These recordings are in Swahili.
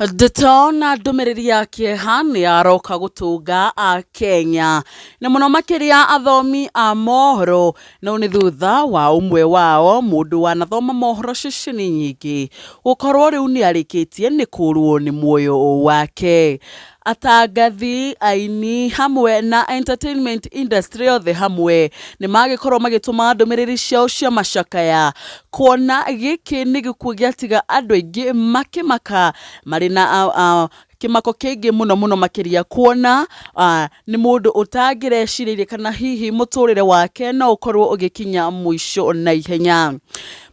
Ndeto na ndumiriri yake hani aroka gutunga a Kenya na muno makiria athomi a mohoro no ni thutha wa umwe wao mundu wanathoma mohoro ceceni nyingi gukorwo riu ni arikitie ni kurwo ni muoyo wake. Atangathi, aini hamwe na entertainment industry othe hamwe ni magikorwo magituma ndumiriri ciao cia macakaya kuona giki ni gikuo giatiga andu aingi makimaka mari na kimako kingi muno makiria kuona ni mundu utangireciria kana hihi muturire wake no ukorwo ugikinya mwisho na ihenya.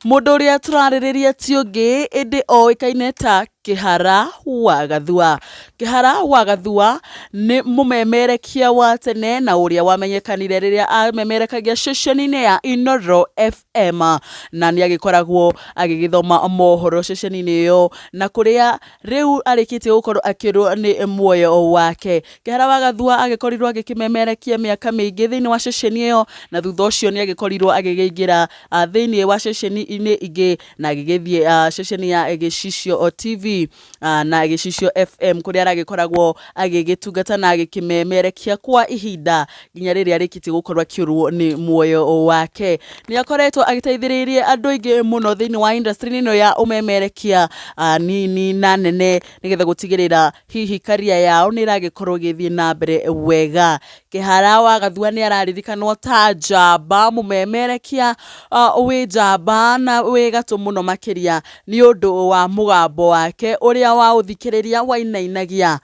Mundu uria turaririria ti ungi indi oikaine ta Kihara wa Gathua. Kihara wa Gathua ni mumemerekia wa tene na uria wamenyekanire riria amemerekagia ceceni-ini ya Inooro FM na ni agikoragwo agigithoma mohoro ceceni-ini iyo na kuria riu arikitie gukorwo akirwo ni muoyo wake. Kihara wa Gathua agikorirwo agikimemerekia miaka mingi thiini wa ceceni iyo na thutha ucio ni agikorrirwo agigingira thiini wa ceceni-ini ingi na agigithie ceceni ya Gicicio TV na Gicicio FM kuria aragikoragwo agigitungata na agikimemerekia kwa ihinda nginya riria arikitie gukorwo akiurwo ni muoyo wake. Ni akoretwo agiteithiririe andu aingi muno thiini wa industry ino ya umemerekia nini na nene nigetha gutigirira hihi career yao ni iragikorwo githie na mbere wega. Kihara wa Gathua ni araririkanwo ta njamba mumemerekia wi njamba na wi gatu muno makiria ni undu wa mugambo wake uria wa uthikiriria wainainagia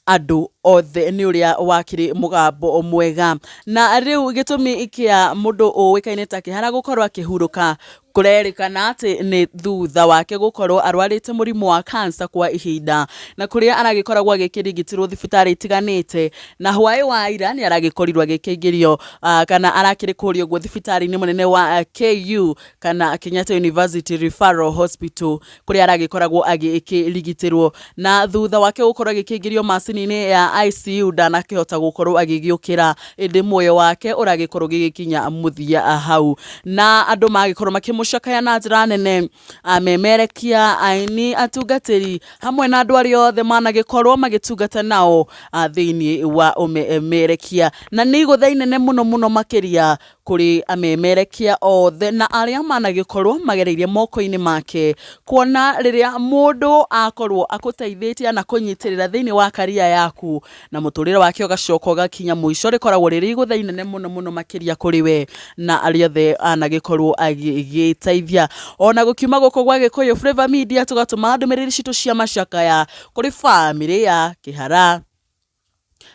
andu othe ni uria wakiri mugambo mwega. Na riu gitumi ikia mundu uwikaine ta Kihara gukorwo akihuruka kurerikana ati ni thutha wake gukorwo arwarite murimu wa cancer kwa ihinda na kuria aragikoragwo agikirigitirwo thibitari itiganite na hwai wa ira ni aragikorirwo agikeingirio kana arakirikurio gwo thibitari ni munene wa KU kana Kenyatta University Referral Hospital kuria aragikoragwo agikirigitirwo na thutha wake gukorwo agikeingirio macini-ini ya ICU ndanakihota gukorwo agigiukira indi muoyo wake uragikorwo gigikinya muthia hau na andu magikorwo mucakaya na njira nene. Amemerekia, aini, atungatiri hamwe na andu aria othe managikorwo magitungata nao thiini wa umemerekia na ni iguthaine nene muno makiria kuri amemerekia othe na aria managikorwo magereirie moko-ini make kuona riria mundu akorwo akuteithitie na kunyitirira thiini wa career yaku na muturire wake ugacoka ugakinya mwisho rikoragwo riri iguthaine nene muno makiria kuri we na aria othe anagikorwo agiteithia. Ona gukiuma guko gwa Gikuyu Flavour Media tugatuma ndumiriri citu cia macakaya kuri family ya Kihara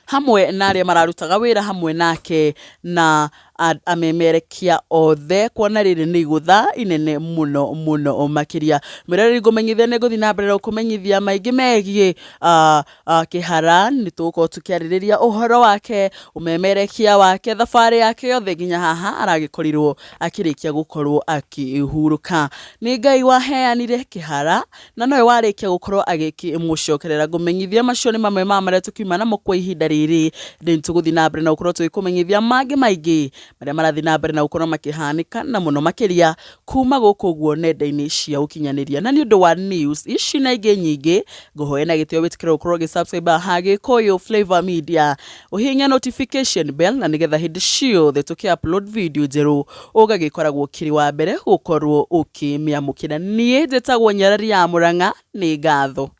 hamwe na aria mararutaga wira hamwe nake na amemerekia othe kuona riri ni igutha inene muno makiria. Mirari ngumenyithia ni guthi na mbere kumenyithia maingi megie Kihara ni tuko tukiaririria uhoro wake umemerekia wake thafari yake yothe nginya haha aragikorirwo akirikia gukorwo akihuruka. Ni Ngai waheanire Kihara na noe warikia gukorwo agikimucokerera. Ngumenyithia macio ni mamwe ma maria tukiuma namo kwa ihinda riri ndi tuguthi na mbere na gukorwo twikumenyithia mangi maingi maria marathi na mbere na gukorwo makihanika na muno makiria kuma guku guo nenda-ini cia ukinyaniria. Na ni undu wa news ici na ingi nyingi nguhoya na gitio witikira gukorwo gi-subscribe ha Gikuyu Flavour Media uhinya notification bell na nigetha hindi ciothe tuki-upload video njeru ugagikoragwo kiri wa mbere gukorwo ukimiamukira. Nie njitagwo Nyarari ya Murang'a. Ni ngatho.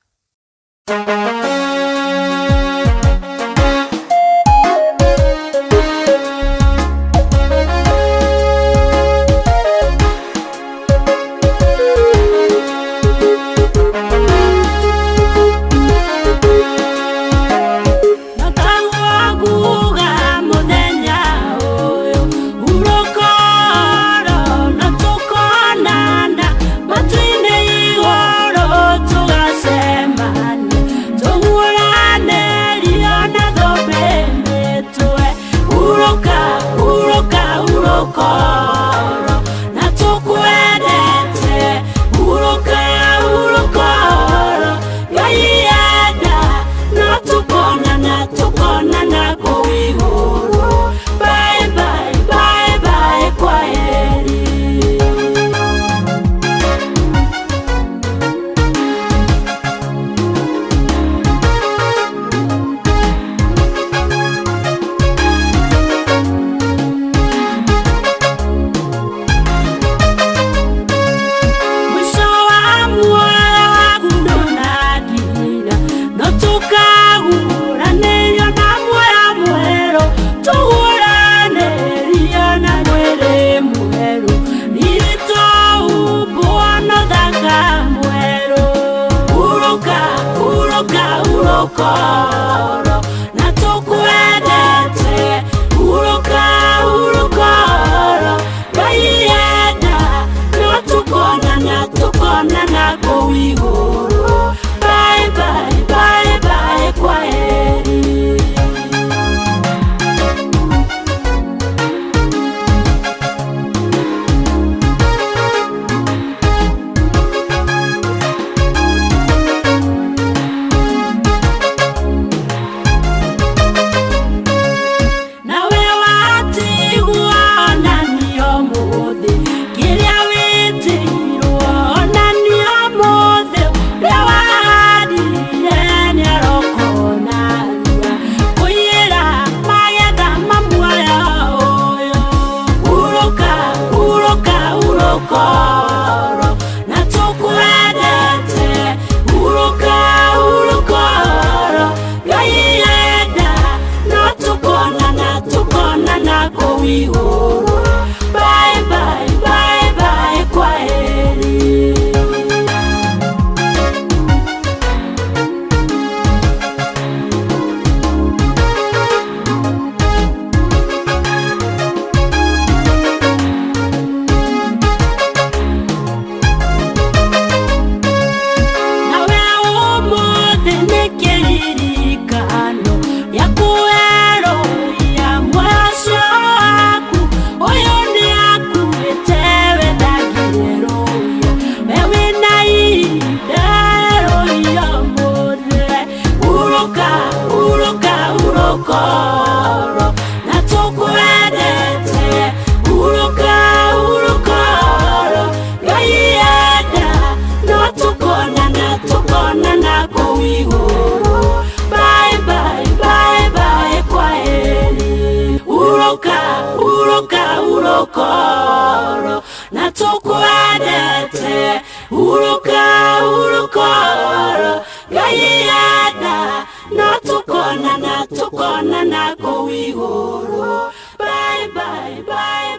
urokoro na tukwendete uroka urokoro gaienda no tukonana kũu igũrũ. Bye bye bye bye kwaheri. Urokoro na tukwendete uroka urokoro gaienda no tukonana kũu igũrũ. Bye bye bye bye kwaheri. Urokoro na tukwendete uroka urokoro gaienda no tukonana kũu igũrũ. Bye bye bye bye kwaheri. Uroka urokoro na tukwendete uroka urokoro gaienda no tukonana kũu igũrũ. Bye bye bye.